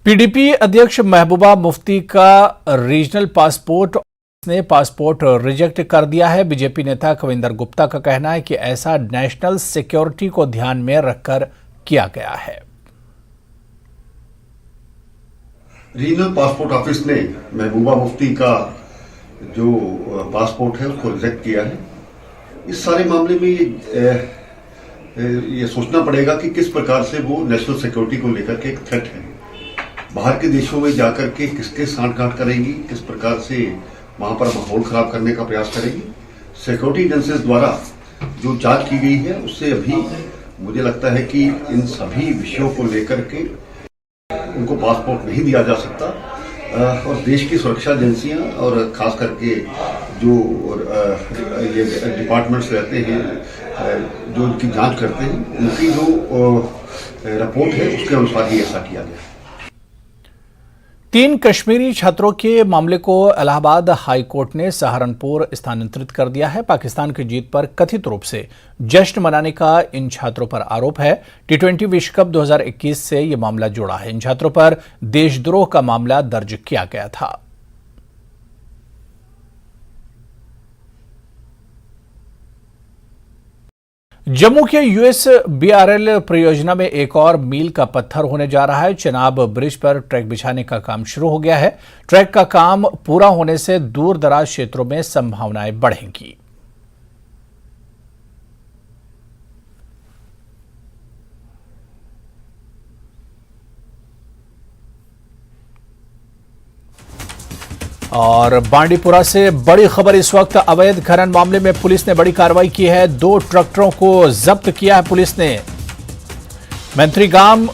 PDP अध्यक्ष महबूबा मुफ्ती का regional passport ने पासपोर्ट रिजेक्ट कर दिया है। बीजेपी नेता कविंदर गुप्ता का कहना है कि ऐसा नेशनल सिक्योरिटी को ध्यान में रखकर किया गया है। रीजनल पासपोर्ट ऑफिस ने महबूबा मुफ्ती का जो पासपोर्ट है उसको रिजेक्ट किया है। इस सारे मामले में ये सोचना पड़ेगा कि किस प्रकार से वो नेशनल सिक्योरिटी को लेकर के एक थ्रेट है। बाहर के देशों में जाकर के किसके सांठ-गांठ करेंगी, किस प्रकार से वहां पर माहौल खराब करने का प्रयास करेंगी। सिक्योरिटी एजेंसीज द्वारा जो जांच की गई है उससे अभी मुझे लगता है कि इन सभी विषयों को लेकर के उनको पासपोर्ट नहीं दिया जा सकता और देश की सुरक्षा एजेंसियां और खास करके जो ये डिपार्टमेंट्स रहते हैं जो इनकी जांच करते हैं उनकी जो रिपोर्ट है उसके अनुसार ही ऐसा किया गया। 3 कश्मीरी छात्रों के मामले को इलाहाबाद हाई कोर्ट ने सहारनपुर स्थानांतरित कर दिया है। पाकिस्तान की जीत पर कथित रूप से जश्न मनाने का इन छात्रों पर आरोप है। T20 विश्व कप 2021 से यह मामला जुड़ा है। इन छात्रों पर देशद्रोह का मामला दर्ज किया गया था। जम्मू के USBRL परियोजना में एक और मील का पत्थर होने जा रहा है। चनाब ब्रिज पर ट्रैक बिछाने का काम शुरू हो गया है। ट्रैक का काम पूरा होने से दूर दराज क्षेत्रों में संभावनाएं बढ़ेंगी। और बांडीपुरा से बड़ी खबर इस वक्त अवैध खनन मामले में पुलिस ने बड़ी कार्रवाई की है। 2 ट्रैक्टरों को जब्त किया है पुलिस ने। मंत्रीगाम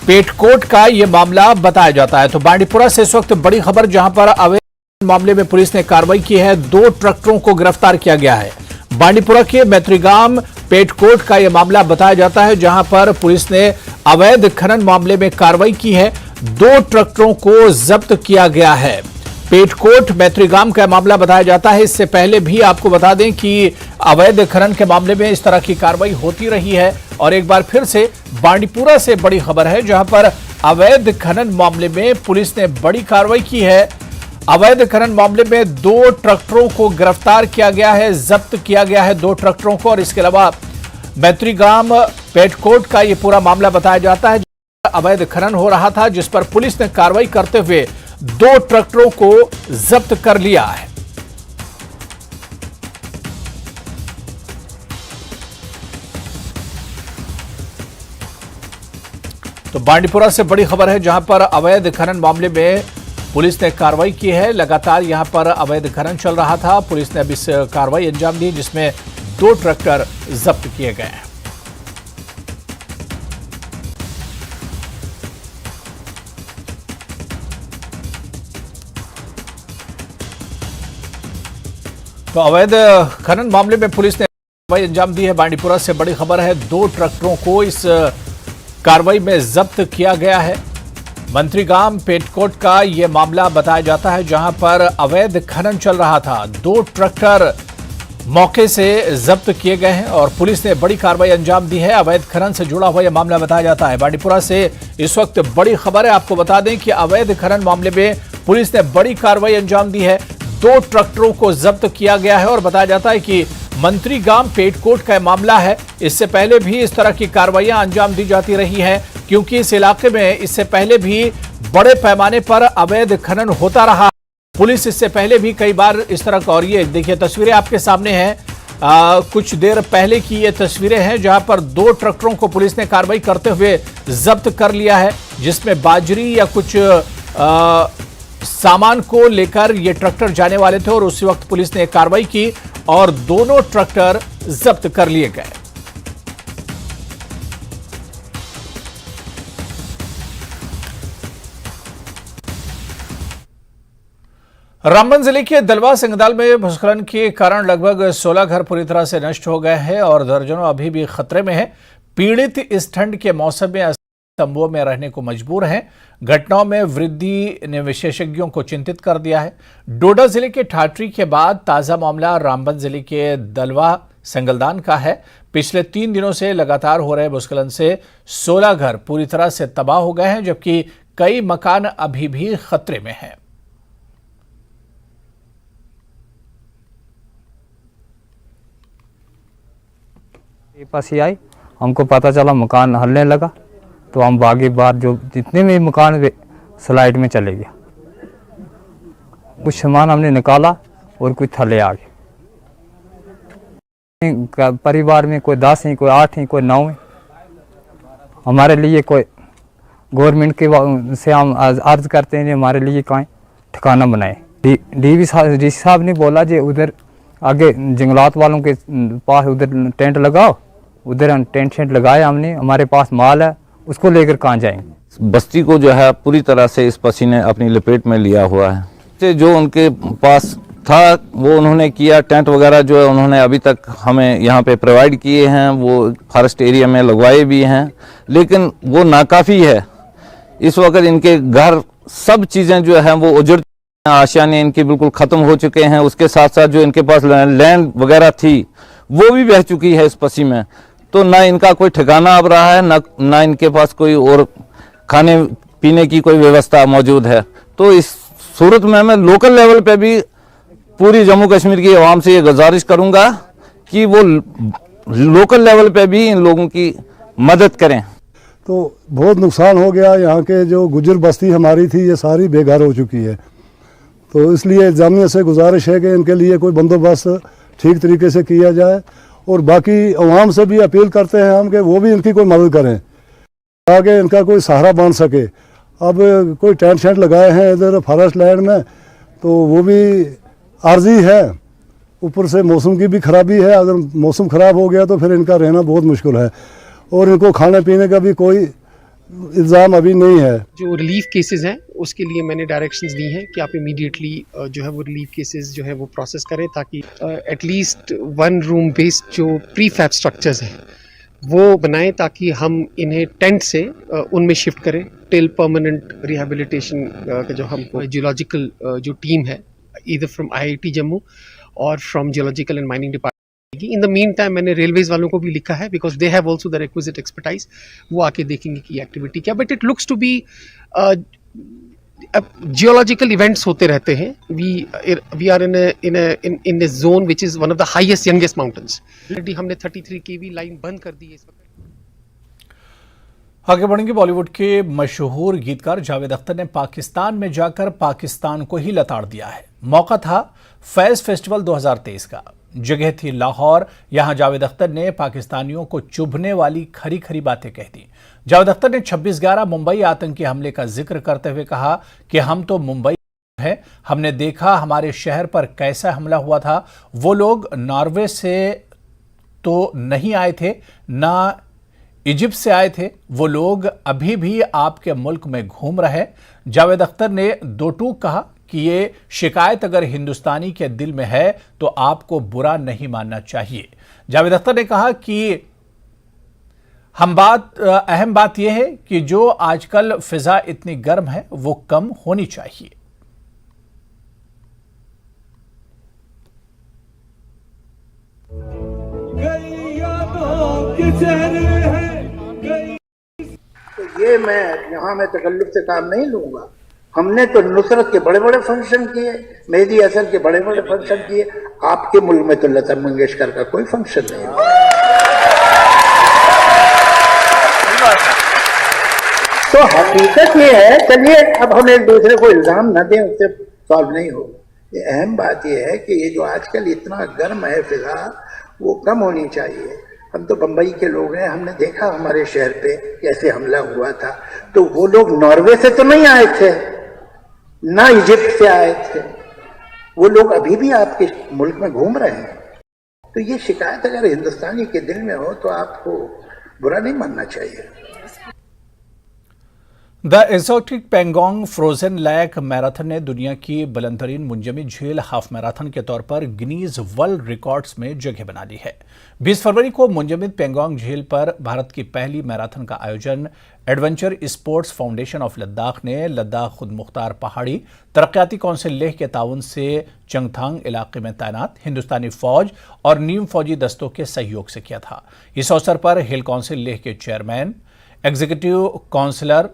पेटकोट का यह मामला बताया जाता है। तो बांडीपुरा से इस वक्त बड़ी खबर जहां पर अवैध मामले में पुलिस ने कार्रवाई की है। 2 ट्रैक्टरों को गिरफ्तार किया गया है। बांडीपुरा के मंत्रीगाम पेटकोट का यह मामला बताया जाता है जहां पर पुलिस ने अवैध खनन मामले में कार्रवाई की है। 2 ट्रैक्टरों को जब्त किया गया है। पेटकोट मैत्रीगाम का मामला बताया जाता है। इससे पहले भी आपको बता दें कि अवैध खनन के मामले में इस तरह की कार्रवाई होती रही है। और एक बार फिर से बांडीपुरा से बड़ी खबर है जहां पर अवैध खनन मामले में पुलिस ने बड़ी कार्रवाई की है। अवैध खनन मामले में 2 ट्रैक्टरों को गिरफ्तार किया गया है, जब्त किया गया है 2 ट्रैक्टरों को। और इसके अलावा मैत्रीगाम पेटकोट का यह पूरा मामला बताया जाता है। अवैध खनन हो रहा था जिस पर पुलिस ने कार्रवाई करते हुए 2 ट्रैक्टरों को जब्त कर लिया है। तो बांडीपुरा से बड़ी खबर है जहां पर अवैध खनन मामले में पुलिस ने कार्रवाई की है। लगातार यहां पर अवैध खनन चल रहा था। पुलिस ने अब इस कार्रवाई अंजाम दी जिसमें 2 ट्रैक्टर जब्त किए गए हैं। तो अवैध खनन मामले में पुलिस ने कार्रवाई अंजाम दी है। बांडीपुरा से बड़ी खबर है 2 ट्रैक्टरों को इस कार्रवाई में जब्त किया गया है। मंत्रीगाम पेटकोट का यह मामला बताया जाता है जहां पर अवैध खनन चल रहा था। 2 ट्रैक्टर मौके से जब्त किए गए हैं और पुलिस ने बड़ी कार्रवाई अंजाम दी है। अवैध खनन से जुड़ा हुआ यह मामला बताया जाता है। बांडीपुरा से इस वक्त बड़ी खबर है। आपको बता दें कि अवैध खनन मामले में पुलिस ने बड़ी कार्रवाई अंजाम दी है। 2 ट्रैक्टरों को जब्त किया गया है और बताया जाता है कि मंत्रीगाम पेटकोट का मामला है। इससे पहले भी इस तरह की कार्रवाइयां अंजाम दी जाती रही हैं क्योंकि इस इलाके में इससे पहले भी बड़े पैमाने पर अवैध खनन होता रहा। पुलिस इससे पहले भी कई बार इस तरह का, और ये देखिए तस्वीरें आपके सामने हैं। कुछ देर पहले की ये तस्वीरें हैं जहां पर 2 ट्रैक्टरों को पुलिस ने कार्रवाई करते हुए जब्त कर लिया है जिसमें बाजरी या कुछ सामान को लेकर ये ट्रैक्टर जाने वाले थे और उसी वक्त पुलिस ने कार्रवाई की और दोनों ट्रैक्टर जब्त कर लिए गए। रामबन जिले के दलवा सिंगदाल में भूस्खलन के कारण लगभग 16 घर पूरी तरह से नष्ट हो गए हैं और दर्जनों अभी भी खतरे में हैं। पीड़ित इस ठंड के मौसम में तंबुओं में रहने को मजबूर हैं। घटनाओं में वृद्धि ने विशेषज्ञों को चिंतित कर दिया है। डोडा जिले के ठाठरी के बाद ताजा मामला रामबन जिले के दलवा संगलदान का है। पिछले 3 दिनों से लगातार हो रहे भूस्खलन से 16 घर पूरी तरह से तबाह हो गए हैं, जबकि कई मकान अभी भी खतरे में हैं। पास ही आई, हमको पता चला मकान हिलने लगा, तो हम भागे बाहर, जो जितने भी मकान स्लाइड में चले गया। कुछ सामान हमने निकाला और कुछ थले आ गए। परिवार में कोई 10 हैं, कोई 8 हैं, कोई 9 हैं। हमारे लिए कोई गवर्नमेंट के से हम अर्ज करते हैं, हमारे लिए कहीं ठिकाना बनाए। डीसी साहब ने बोला जी उधर आगे जंगलात वालों के पास उधर टेंट लगाओ, उधर टेंट शेंट लगाया हमने। हमारे पास माल है, उसको लेकर कहाँ जाएंगे। बस्ती को जो है पूरी तरह से इस पसी ने अपनी लपेट में लिया हुआ है। जो उनके पास था वो उन्होंने किया। टेंट वगैरह जो है उन्होंने अभी तक हमें यहाँ पे प्रोवाइड किए हैं, वो फॉरेस्ट एरिया में लगवाए भी हैं, लेकिन वो नाकाफ़ी है। इस वक्त इनके घर सब चीज़ें जो हैं वो उजड़, आशियाने इनके बिल्कुल ख़त्म हो चुके हैं। उसके साथ साथ जो इनके पास लैंड वगैरह थी वो भी बह चुकी है इस पसी में। तो ना इनका कोई ठिकाना अब रहा है, ना इनके पास कोई और खाने पीने की कोई व्यवस्था मौजूद है। तो इस सूरत में मैं लोकल लेवल पे भी पूरी जम्मू कश्मीर की आवाम से ये गुजारिश करूंगा कि वो लोकल लेवल पे भी इन लोगों की मदद करें। तो बहुत नुकसान हो गया। यहाँ के जो गुजर बस्ती हमारी थी ये सारी बेघर हो चुकी है। तो इसलिए जामिया से गुजारिश है कि इनके लिए कोई बंदोबस्त ठीक तरीके से किया जाए, और बाकी अवाम से भी अपील करते हैं हम कि वो भी इनकी कोई मदद करें ताकि इनका कोई सहारा बन सके। अब कोई टेंट शेंट लगाए हैं इधर फॉरेस्ट लैंड में, तो वो भी आर्जी है, ऊपर से मौसम की भी खराबी है। अगर मौसम ख़राब हो गया तो फिर इनका रहना बहुत मुश्किल है, और इनको खाने पीने का भी कोई इंतजाम अभी नहीं है। जो रिलीफ केसेस हैं उसके लिए मैंने डायरेक्शंस दी हैं कि आप इमीडिएटली जो है वो रिलीफ केसेस जो है वो प्रोसेस करें, ताकि एटलीस्ट 1 रूम बेस्ड जो प्रीफैब स्ट्रक्चर्स हैं वो बनाएं, ताकि हम इन्हें टेंट से उनमें शिफ्ट करें टिल परमानेंट रिहेबिलिटेशन का जो हमको जियोलॉजिकल जो टीम है ईदर फ्रॉम IIT जम्मू और from geological and mining department. In the meantime मैंने रेलवेज वालों को भी लिखा है, because they have also the requisite expertise. वो आके देखेंगे कि एक्टिविटी क्या, but it looks to be geological events होते रहते हैं। We are in a zone which is one of the highest youngest mountains. हमने 33 kV लाइन बंद कर दी है इस वक्त। आगे बढ़ेंगे। बॉलीवुड के मशहूर गीतकार जावेद अख्तर ने पाकिस्तान में जाकर पाकिस्तान को ही लताड़ दिया है। मौका था फैज़ फेस्टिवल 2023 का, जगह थी लाहौर। यहां जावेद अख्तर ने पाकिस्तानियों को चुभने वाली खरी खरी बातें कह दी। जावेद अख्तर ने 26/11 मुंबई आतंकी हमले का जिक्र करते हुए कहा कि हम तो मुंबई है, हमने देखा हमारे शहर पर कैसा हमला हुआ था। वो लोग नॉर्वे से तो नहीं आए थे, ना इजिप्ट से आए थे, वो लोग अभी भी आपके मुल्क में घूम रहे। जावेद अख्तर ने दो टूक कहा कि ये शिकायत अगर हिंदुस्तानी के दिल में है तो आपको बुरा नहीं मानना चाहिए। जावेद अख्तर ने कहा कि अहम बात यह है कि जो आजकल फिजा इतनी गर्म है वो कम होनी चाहिए। तो ये मैं तकल्लुफ से काम नहीं लूंगा। हमने तो नुसरत के बड़े बड़े फंक्शन किए, मेहदी हसन के बड़े बड़े फंक्शन किए। आपके मुल्क में तो लता मंगेशकर का कोई फंक्शन नहीं है। तो हकीकत ये है, चलिए अब हम एक दूसरे को इल्जाम न दें, उससे सॉल्व नहीं होगा। ये अहम बात यह है कि ये जो आजकल इतना गर्म है फिजा, वो कम होनी चाहिए। हम तो बंबई के लोग हैं, हमने देखा हमारे शहर पे कैसे हमला हुआ था। तो वो लोग नॉर्वे से तो नहीं आए थे, ना इजिप्ट से आए थे, वो लोग अभी भी आपके मुल्क में घूम रहे हैं। तो ये शिकायत अगर हिंदुस्तानी के दिल में हो तो आपको बुरा नहीं मानना चाहिए। The exotic Pangong frozen lake marathon ने दुनिया की बुलंदतरीन मुंजमद झील हाफ मैराथन के तौर पर गिनीज वर्ल्ड रिकॉर्ड्स में जगह बना ली है। 20 फरवरी को मुंजमद पेंगोंग झील पर भारत की पहली मैराथन का आयोजन adventure sports foundation of Ladakh ने लद्दाख खुद मुख्तार पहाड़ी तरक्याती कौंसिल लेह के ताउन से चंगथांग इलाके में तैनात हिंदुस्तानी फौज और नीम फौजी दस्तों के सहयोग से किया था। इस अवसर पर हिल कौंसिल लेह के chairman, executive councillor,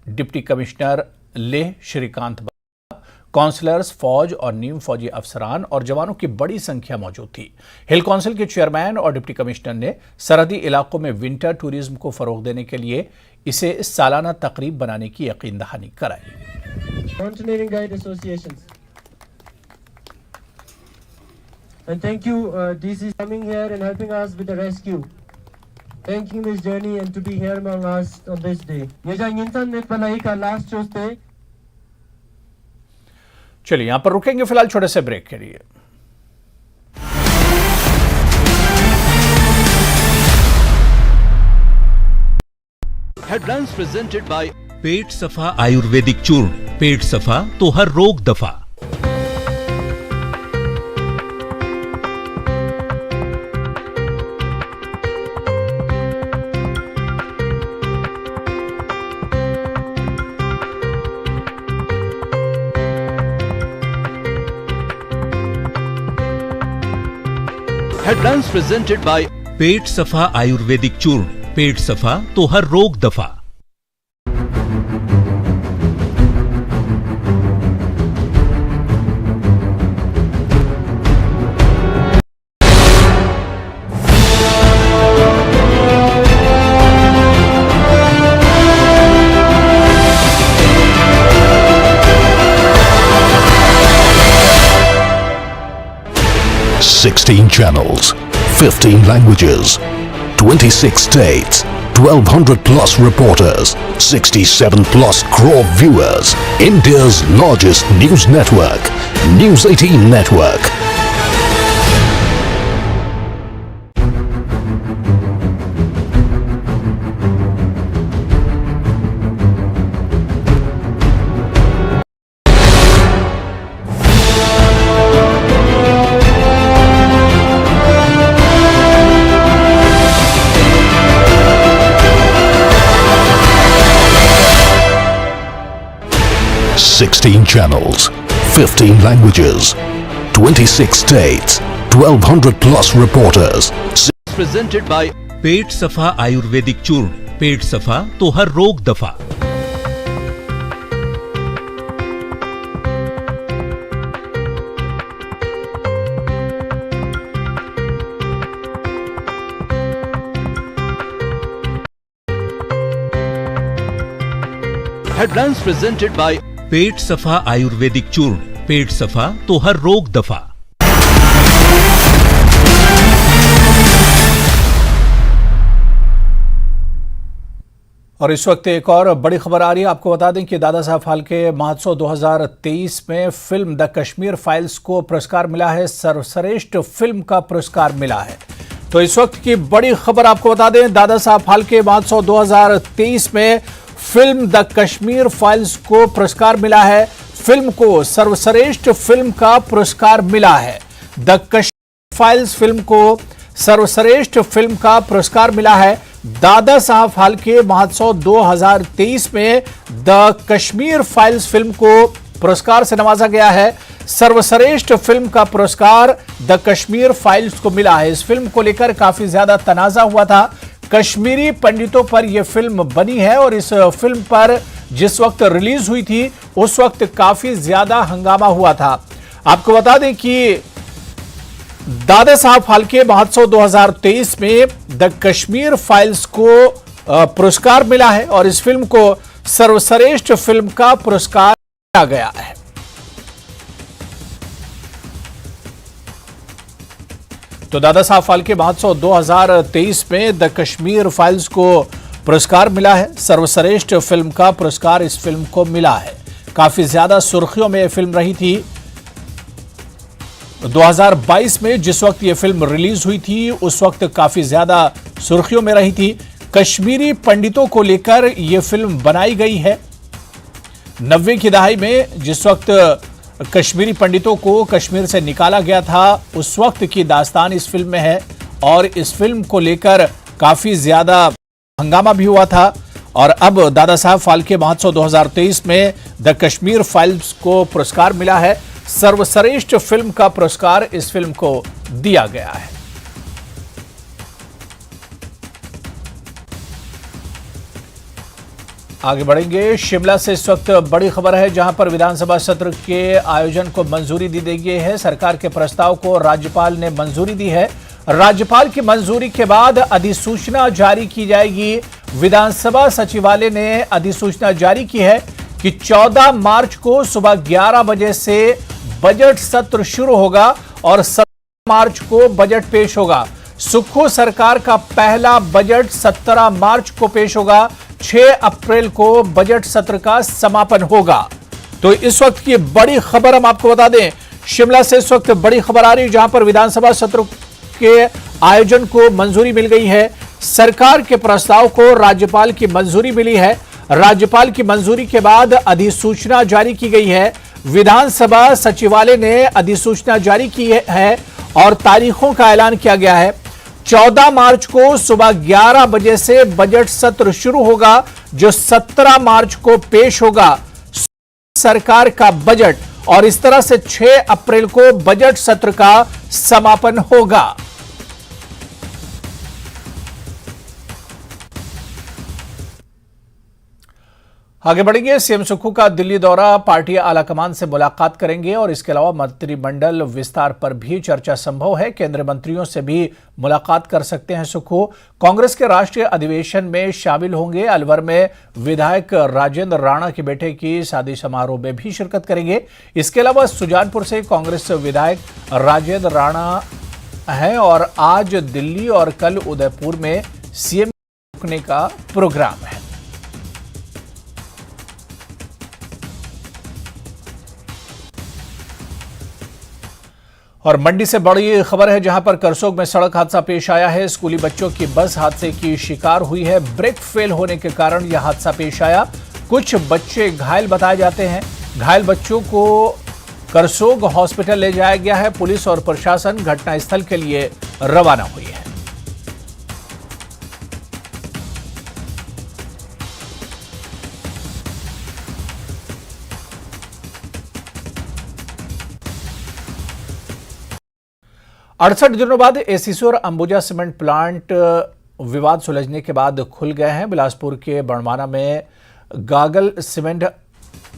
deputy commissioner Leh Srikanth, councillors, फौज और नीम फौजी अफसरान और जवानों की बड़ी संख्या मौजूद थी। हिल काउंसिल के चेयरमैन और डिप्टी कमिश्नर ने सरहदी इलाकों में विंटर टूरिज्म को फरोग देने के लिए इसे सालाना तकरीब बनाने की यकीन दहानी कराई। Mountaineering Guide Associations. And thank you DC coming here and helping us with the rescue. Thanking this journey and to be here among us on this day. ये जो इंसान पलाई का लास्ट चोस्ते। चलिए यहां पर रुकेंगे फिलहाल छोटे से ब्रेक के लिए। Headlines presented by Pet Safa आयुर्वेदिक चूर्ण। पेट सफा तो हर रोग दफा। Headlines presented by Pet Safa आयुर्वेदिक चूर्ण। पेट सफा तो हर रोग दफा। Sixteen channels, 15 languages, 26 states, 1200 plus reporters, 67 plus crore viewers. India's largest news network, News 18 Network. Sixteen channels, 15 languages, 26 states, 1200 plus reporters. Presented by Pet Safa आयुर्वेदिक चूर्ण। पेट सफा तो हर रोग दफा। Headlines presented by Pet Safa आयुर्वेदिक चूर्ण। पेट सफा तो हर रोग दफा। और इस वक्त एक और बड़ी खबर आ रही है। आपको बता दें कि दादा साहब फाल्के महोत्सव 2023 में फिल्म द कश्मीर फाइल्स को पुरस्कार मिला है। सर्वश्रेष्ठ फिल्म का पुरस्कार मिला है। तो इस वक्त की बड़ी खबर आपको बता दें, दादा साहब फाल्के महोत्सव 2023 में फिल्म द कश्मीर फाइल्स को पुरस्कार मिला है। फिल्म को सर्वश्रेष्ठ फिल्म का पुरस्कार मिला है। द कश्मीर फाइल्स फिल्म को सर्वश्रेष्ठ फिल्म का पुरस्कार मिला है। दादा साहब फाल्के महोत्सव 2023 में द कश्मीर फाइल्स फिल्म को पुरस्कार से नवाजा गया है। सर्वश्रेष्ठ फिल्म का पुरस्कार द कश्मीर फाइल्स को मिला है। इस फिल्म को लेकर काफी ज्यादा तनाजा हुआ था। कश्मीरी पंडितों पर यह फिल्म बनी है और इस फिल्म पर जिस वक्त रिलीज हुई थी उस वक्त काफी ज्यादा हंगामा हुआ था। आपको बता दें कि दादा साहब फाल्के महोत्सव 2023 में द कश्मीर फाइल्स को पुरस्कार मिला है और इस फिल्म को सर्वश्रेष्ठ फिल्म का पुरस्कार दिया गया है। तो दादा साहब फाल्के महोत्सव 2023 में द कश्मीर फाइल्स को पुरस्कार मिला है। सर्वश्रेष्ठ फिल्म का पुरस्कार इस फिल्म को मिला है। काफी ज्यादा सुर्खियों में यह फिल्म रही थी। 2022 में जिस वक्त यह फिल्म रिलीज हुई थी उस वक्त काफी ज्यादा सुर्खियों में रही थी। कश्मीरी पंडितों को लेकर यह फिल्म बनाई गई है 90 की दहाई में जिस वक्त कश्मीरी पंडितों को कश्मीर से निकाला गया था, उस वक्त की दास्तान इस फिल्म में है और इस फिल्म को लेकर काफी ज्यादा हंगामा भी हुआ था। और अब दादा साहब फाल्के महोत्सव 2023 में द कश्मीर फाइल्स को पुरस्कार मिला है। सर्वश्रेष्ठ फिल्म का पुरस्कार इस फिल्म को दिया गया है। आगे बढ़ेंगे। शिमला से इस वक्त बड़ी खबर है, जहां पर विधानसभा सत्र के आयोजन को मंजूरी दी गई है। सरकार के प्रस्ताव को राज्यपाल ने मंजूरी दी है। राज्यपाल की मंजूरी के बाद अधिसूचना जारी की जाएगी। विधानसभा सचिवालय ने अधिसूचना जारी की है कि 14 मार्च को सुबह 11 बजे से बजट सत्र शुरू होगा और 17 मार्च को बजट पेश होगा। सुक्खू सरकार का पहला बजट 17 मार्च को पेश होगा। 6 अप्रैल को बजट सत्र का समापन होगा। तो इस वक्त की बड़ी खबर हम आपको बता दें, शिमला से इस वक्त बड़ी खबर आ रही है, जहां पर विधानसभा सत्र के आयोजन को मंजूरी मिल गई है। सरकार के प्रस्ताव को राज्यपाल की मंजूरी मिली है। राज्यपाल की मंजूरी के बाद अधिसूचना जारी की गई है। विधानसभा सचिवालय ने अधिसूचना जारी की है और तारीखों का ऐलान किया गया है। 14 मार्च को सुबह 11 बजे से बजट सत्र शुरू होगा, जो 17 मार्च को पेश होगा सरकार का बजट, और इस तरह से 6 अप्रैल को बजट सत्र का समापन होगा। आगे बढ़ेंगे। सीएम सुक्खू का दिल्ली दौरा, पार्टी आलाकमान से मुलाकात करेंगे और इसके अलावा मंत्रिमंडल विस्तार पर भी चर्चा संभव है। केंद्रीय मंत्रियों से भी मुलाकात कर सकते हैं सुक्खू। कांग्रेस के राष्ट्रीय अधिवेशन में शामिल होंगे। अलवर में विधायक राजेंद्र राणा के बेटे की शादी समारोह में भी शिरकत करेंगे। इसके अलावा सुजानपुर से कांग्रेस विधायक राजेंद्र राणा हैं और आज दिल्ली और कल उदयपुर में सीएम रुकने का प्रोग्राम है। और मंडी से बड़ी खबर है, जहां पर करसोग में सड़क हादसा पेश आया है। स्कूली बच्चों की बस हादसे की शिकार हुई है। ब्रेक फेल होने के कारण यह हादसा पेश आया। कुछ बच्चे घायल बताए जाते हैं। घायल बच्चों को करसोग हॉस्पिटल ले जाया गया है। पुलिस और प्रशासन घटनास्थल के लिए रवाना हुई है। अड़सठ दिनों बाद एसीसी और अंबुजा सीमेंट प्लांट विवाद सुलझने के बाद खुल गए हैं। बिलासपुर के बड़माना में गागल सीमेंट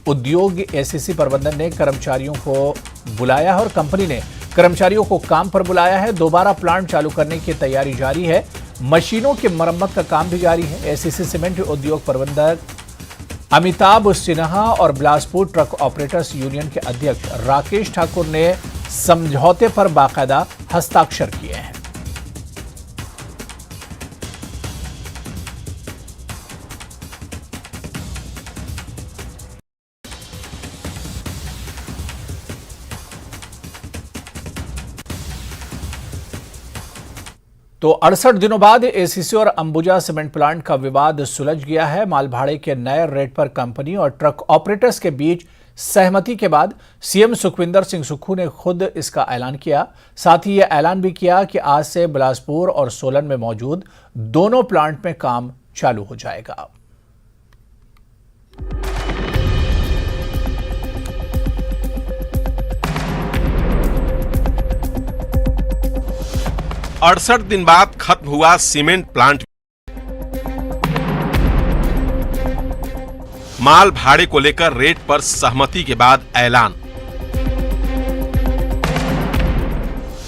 उद्योग एसीसी प्रबंधन ने कर्मचारियों को बुलाया है और कंपनी ने कर्मचारियों को काम पर बुलाया है। दोबारा प्लांट चालू करने की तैयारी जारी है। मशीनों की मरम्मत का काम भी जारी है। एसीसी सीमेंट उद्योग प्रबंधक अमिताभ सिन्हा और बिलासपुर ट्रक ऑपरेटर्स यूनियन के अध्यक्ष राकेश ठाकुर ने समझौते पर बाकायदा हस्ताक्षर किए हैं। तो 68 दिनों बाद एसीसी और अंबुजा सीमेंट प्लांट का विवाद सुलझ गया है। माल भाड़े के नए रेट पर कंपनी और ट्रक ऑपरेटर्स के बीच सहमति के बाद सीएम सुखविंदर सिंह सुक्खू ने खुद इसका ऐलान किया। साथ ही यह ऐलान भी किया कि आज से बिलासपुर और सोलन में मौजूद दोनों प्लांट में काम चालू हो जाएगा। अड़सठ दिन बाद खत्म हुआ सीमेंट प्लांट। माल भाड़े को लेकर रेट पर सहमति के बाद ऐलान।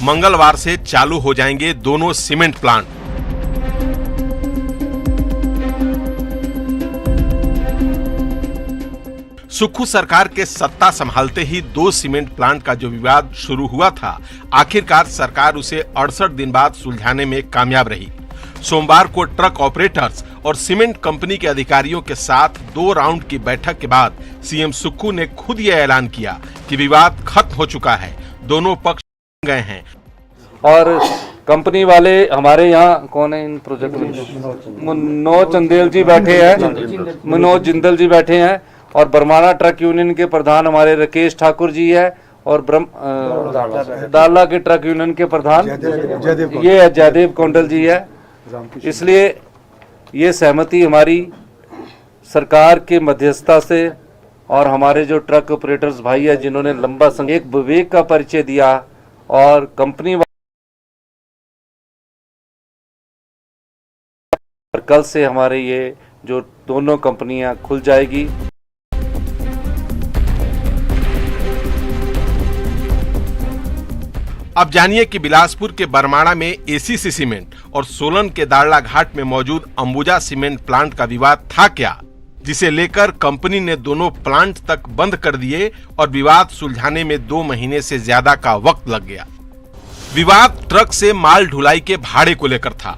मंगलवार से चालू हो जाएंगे दोनों सीमेंट प्लांट। सुक्खू सरकार के सत्ता संभालते ही दो सीमेंट प्लांट का जो विवाद शुरू हुआ था, आखिरकार सरकार उसे 68 दिन बाद सुलझाने में कामयाब रही। सोमवार को ट्रक ऑपरेटर्स और सीमेंट कंपनी के अधिकारियों के साथ 2 राउंड की बैठक के बाद सीएम सुक्खू ने खुद यह ऐलान किया कि विवाद खत्म हो चुका है, दोनों पक्ष गए हैं। और कंपनी वाले हमारे यहाँ कौन है इन प्रोजेक्ट में? मनोज चंदेल जी बैठे हैं, मनोज जिंदल जी बैठे हैं और बरमाना ट्रक यूनियन के प्रधान हमारे राकेश ठाकुर जी है, और दाला के ट्रक यूनियन के प्रधान ये जयदेव कौंडल जी है। इसलिए ये सहमति हमारी सरकार के मध्यस्थता से और हमारे जो ट्रक ऑपरेटर्स भाई है जिन्होंने लंबा समय एक विवेक का परिचय दिया, और कंपनी कल से हमारे ये जो दोनों कंपनियां खुल जाएगी। अब जानिए कि बिलासपुर के बरमाड़ा में एसीसी सीमेंट और सोलन के दाड़ला घाट में मौजूद अंबुजा सीमेंट प्लांट का विवाद था क्या, जिसे लेकर कंपनी ने दोनों प्लांट तक बंद कर दिए और विवाद सुलझाने में 2 महीने से ज्यादा का वक्त लग गया। विवाद ट्रक से माल ढुलाई के भाड़े को लेकर था।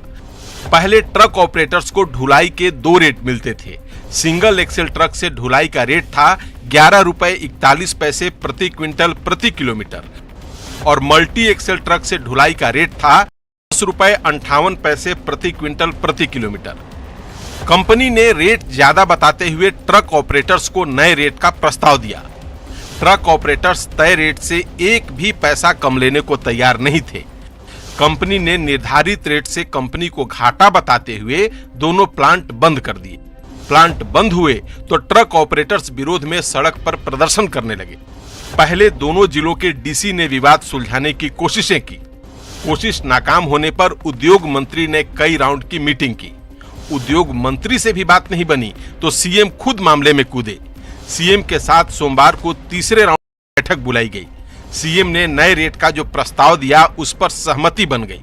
पहले ट्रक ऑपरेटर्स को ढुलाई के 2 रेट मिलते थे। सिंगल एक्सेल ट्रक से ढुलाई का रेट था 11 रुपए 41 पैसे प्रति क्विंटल प्रति किलोमीटर, और मल्टी एक्सेल ट्रक से ढुलाई का रेट था 10 रुपए 58 पैसे प्रति क्विंटल प्रति किलोमीटर। कंपनी ने रेट ज्यादा बताते हुए ट्रक ऑपरेटर्स को नए रेट का प्रस्ताव दिया। ट्रक ऑपरेटर्स तय रेट से एक भी पैसा कम लेने को तैयार नहीं थे। कंपनी ने निर्धारित रेट से कंपनी को घाटा बताते हुए दोनों प्लांट बंद कर दिए। प्लांट बंद हुए तो ट्रक ऑपरेटर्स विरोध में सड़क पर प्रदर्शन करने लगे। पहले दोनों जिलों के डीसी ने विवाद सुलझाने की कोशिशें की। कोशिश नाकाम होने पर उद्योग मंत्री ने कई राउंड की मीटिंग की। उद्योग मंत्री से भी बात नहीं बनी तो सीएम खुद मामले में कूदे। सीएम के साथ सोमवार को तीसरे राउंड की बैठक बुलाई गई। सीएम ने नए रेट का जो प्रस्ताव दिया उस पर सहमति बन गई।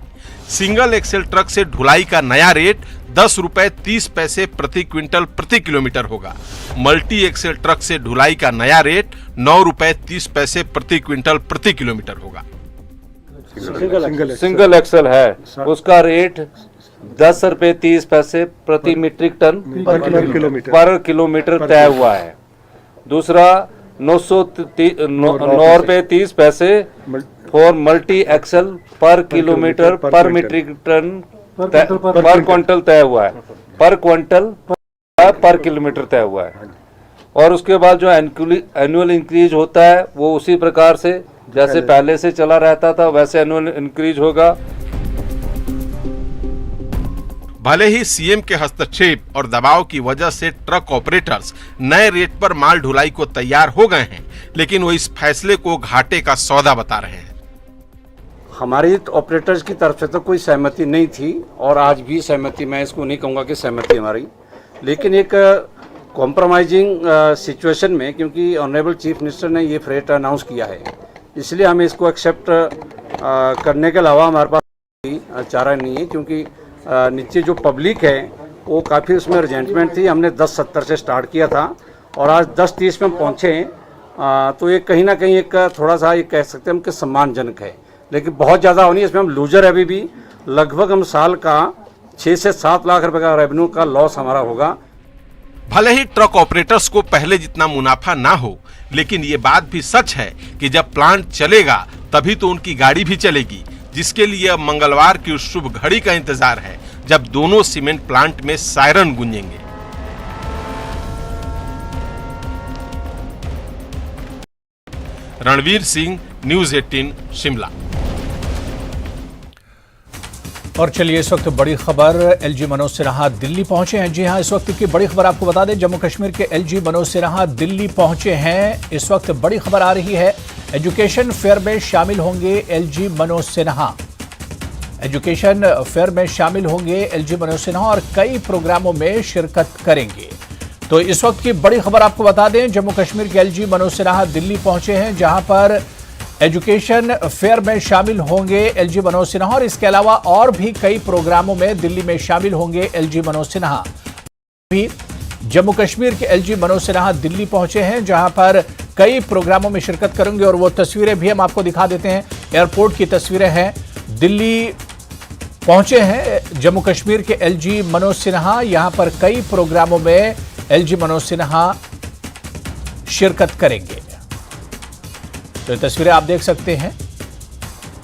सिंगल एक्सेल ट्रक से ढुलाई का नया रेट 10 रुपए 30 पैसे प्रति क्विंटल प्रति किलोमीटर होगा। मल्टी एक्सेल ट्रक से ढुलाई का नया रेट 9 रुपए 30 पैसे प्रति क्विंटल प्रति किलोमीटर होगा। सिंगल एक्सेल है उसका रेट 10 रुपए 30 पैसे प्रति मीट्रिक टन पर किलोमीटर तय हुआ है। दूसरा 9 रुपए 30 पैसे फॉर मल्टी एक्सेल पर किलोमीटर पर मीट्रिक टन पर क्विंटल तय हुआ है, पर क्विंटल पर किलोमीटर तय हुआ है। और उसके बाद जो एनुअल इंक्रीज होता है वो उसी प्रकार से जैसे पहले से चला रहता था वैसे एनुअल इंक्रीज होगा। भले ही सीएम के हस्तक्षेप और दबाव की वजह से ट्रक ऑपरेटर्स नए रेट पर माल ढुलाई को तैयार हो गए हैं, लेकिन वो इस फैसले को घाटे का सौदा बता रहे हैं। हमारी ऑपरेटर्स की तरफ से तो कोई सहमति नहीं थी और आज भी सहमति, मैं इसको नहीं कहूँगा कि सहमति हमारी, लेकिन एक कॉम्प्रोमाइजिंग सिचुएशन में, क्योंकि ऑनरेबल चीफ मिनिस्टर ने ये फ्रेट अनाउंस किया है, इसलिए हमें इसको एक्सेप्ट करने के अलावा हमारे पास चारा नहीं है। क्योंकि नीचे जो पब्लिक है वो काफ़ी उसमें रिजेंटमेंट थी। हमने 10:70 से स्टार्ट किया था और आज 10:30 में पहुँचे हैं, तो ये कहीं ना कहीं एक थोड़ा सा ये कह सकते हैं हम कि सम्मानजनक है, लेकिन बहुत ज़्यादा होनी है। इसमें हम लूजर है अभी भी। लगभग हम साल का 6 से 7 लाख रुपए का रेवेन्यू का लॉस हमारा होगा। भले ही ट्रक ऑपरेटर्स को पहले जितना मुनाफा ना हो, लेकिन ये बात भी सच है कि जब प्लांट चलेगा तभी तो उनकी गाड़ी भी चलेगी, जिसके लिए अब मंगलवार की उस शुभ घड़ी का इंतजार है जब दोनों सीमेंट प्लांट में सायरन गूंजेंगे। रणवीर सिंह, न्यूज़ 18 शिमला। और चलिए इस वक्त बड़ी खबर, एलजी मनोज सिन्हा दिल्ली पहुंचे हैं। जी हां, इस वक्त की बड़ी खबर आपको बता दें, जम्मू कश्मीर के एलजी मनोज सिन्हा दिल्ली पहुंचे हैं। इस वक्त बड़ी खबर आ रही है, एजुकेशन फेयर में शामिल होंगे LG Manoj Sinha. Education fair में शामिल होंगे एलजी मनोज सिन्हा और कई प्रोग्रामों में शिरकत करेंगे। तो इस वक्त की बड़ी खबर आपको बता दें, जम्मू कश्मीर के एलजी मनोज सिन्हा दिल्ली पहुंचे हैं, जहां पर एजुकेशन फेयर में शामिल होंगे एलजी मनोज सिन्हा और इसके अलावा और भी कई प्रोग्रामों में दिल्ली में शामिल होंगे एलजी मनोज सिन्हा। भी जम्मू कश्मीर के एलजी मनोज सिन्हा दिल्ली पहुंचे हैं, जहां पर कई प्रोग्रामों में शिरकत करेंगे और वो तस्वीरें भी हम आपको दिखा देते हैं। एयरपोर्ट की तस्वीरें हैं। दिल्ली पहुंचे हैं जम्मू कश्मीर के एलजी मनोज सिन्हा, यहां पर कई प्रोग्रामों में एलजी मनोज सिन्हा शिरकत करेंगे। तो ये तस्वीरें आप देख सकते हैं।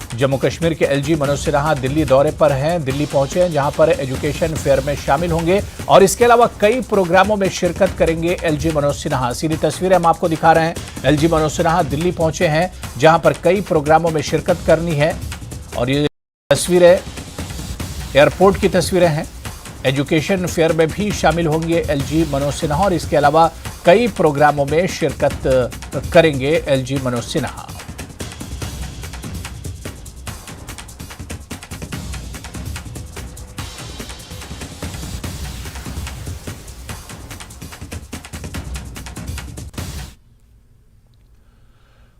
जम्मू कश्मीर के एलजी मनोज सिन्हा दिल्ली दौरे पर हैं, दिल्ली पहुंचे हैं जहां पर एजुकेशन फेयर में शामिल होंगे और इसके अलावा कई प्रोग्रामों में शिरकत करेंगे एलजी मनोज सिन्हा। सीधी तस्वीरें हम आपको दिखा रहे हैं। एलजी मनोज सिन्हा दिल्ली पहुंचे हैं जहां पर कई प्रोग्रामों में शिरकत करनी है और ये तस्वीरें एयरपोर्ट की तस्वीरें हैं। एजुकेशन फेयर में भी शामिल होंगे एलजी मनोज सिन्हा और इसके अलावा कई प्रोग्रामों में शिरकत करेंगे एलजी मनोज सिन्हा।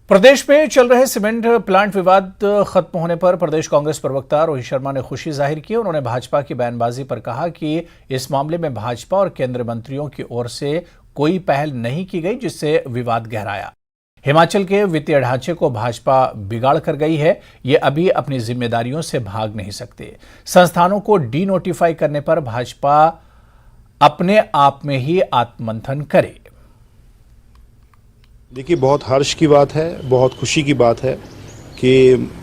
प्रदेश में चल रहे सीमेंट प्लांट विवाद खत्म होने पर प्रदेश कांग्रेस प्रवक्ता रोहित शर्मा ने खुशी जाहिर की। उन्होंने भाजपा की बयानबाजी पर कहा कि इस मामले में भाजपा और केंद्रीय मंत्रियों की ओर से कोई पहल नहीं की गई जिससे विवाद गहराया। हिमाचल के वित्तीय ढांचे को भाजपा बिगाड़ कर गई है, ये अभी अपनी जिम्मेदारियों से भाग नहीं सकते। संस्थानों को डी नोटिफाई करने पर भाजपा अपने आप में ही आत्ममंथन करे। देखिए, बहुत हर्ष की बात है, बहुत खुशी की बात है कि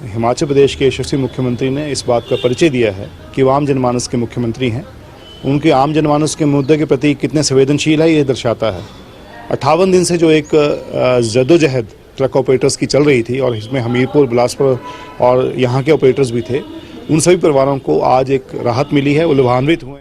हिमाचल प्रदेश के यशस्वी मुख्यमंत्री ने इस बात का परिचय दिया है कि वो आम जनमानस के मुख्यमंत्री हैं। उनके आम जनमानस के मुद्दे के प्रति कितने संवेदनशील है ये दर्शाता है। 58 दिन से जो एक जद्दोजहद ट्रक ऑपरेटर्स की चल रही थी और इसमें हमीरपुर, बिलासपुर और यहाँ के ऑपरेटर्स भी थे, उन सभी परिवारों को आज एक राहत मिली है, वो लाभान्वित हुए।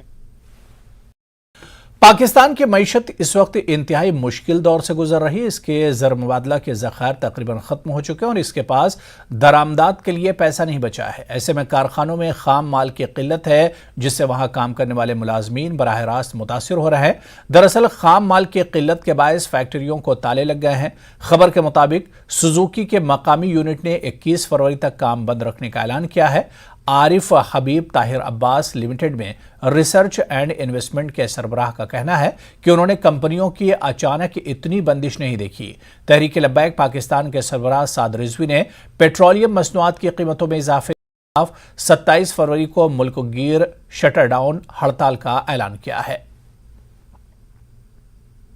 पाकिस्तान की मईशत इस वक्त इंतहाई मुश्किल दौर से गुजर रही है। इसके ज़र मुबादला के ज़खायर तकरीबन ख़त्म हो चुके हैं और इसके पास दरामदात के लिए पैसा नहीं बचा है। ऐसे में कारखानों में खाम माल की किल्लत है जिससे वहां काम करने वाले मुलाजमीन बराह रास्त मुतासिर हो रहे हैं। दरअसल खाम माल की किल्लत के बायस फैक्ट्रियों को ताले लग गए हैं। खबर के मुताबिक सुजुकी के मकामी यूनिट ने 21 फरवरी तक काम बंद रखने का ऐलान किया है। आरिफ हबीब ताहिर अब्बास लिमिटेड में रिसर्च एंड इन्वेस्टमेंट के सरबराह का कहना है कि उन्होंने कंपनियों की अचानक इतनी बंदिश नहीं देखी। तहरीक लब्बैक पाकिस्तान के सरबराह साद रिजवी ने पेट्रोलियम मसनूआत की कीमतों में इजाफे के खिलाफ 27 फरवरी को मुल्क गिर शटर डाउन हड़ताल का ऐलान किया है।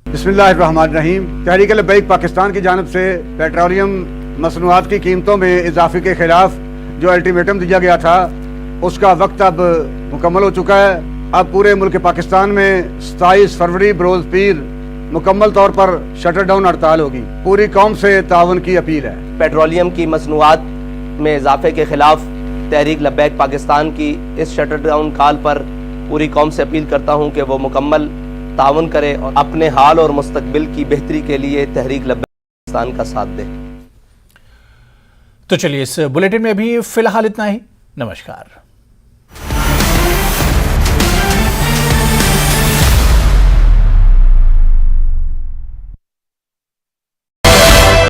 बिस्मिल्लाहिर्रहमानिर्रहीम। तहरीक लब्बैक पाकिस्तान की जानिब से पेट्रोलियम मसनूआत की कीमतों में इजाफे के खिलाफ जो अल्टीमेटम दिया गया था उसका वक्त अब मुकम्मल हो चुका है। अब पूरे मुल्क पाकिस्तान में 27 फरवरी बरोज पीर मुकम्मल तौर पर शटर डाउन हड़ताल होगी। पूरी कौम से ताउन की अपील है। पेट्रोलियम की मसनूआत में इजाफे के खिलाफ तहरीक लब्बैक पाकिस्तान की इस शटर डाउन कॉल पर पूरी कौम से अपील करता हूँ कि वो मुकम्मल ताउन करे और अपने हाल और मुस्तकबिल की बेहतरी के लिए तहरीक लब्बैक पाकिस्तान का साथ दे। तो चलिए, इस बुलेटिन में भी फिलहाल इतना ही। नमस्कार।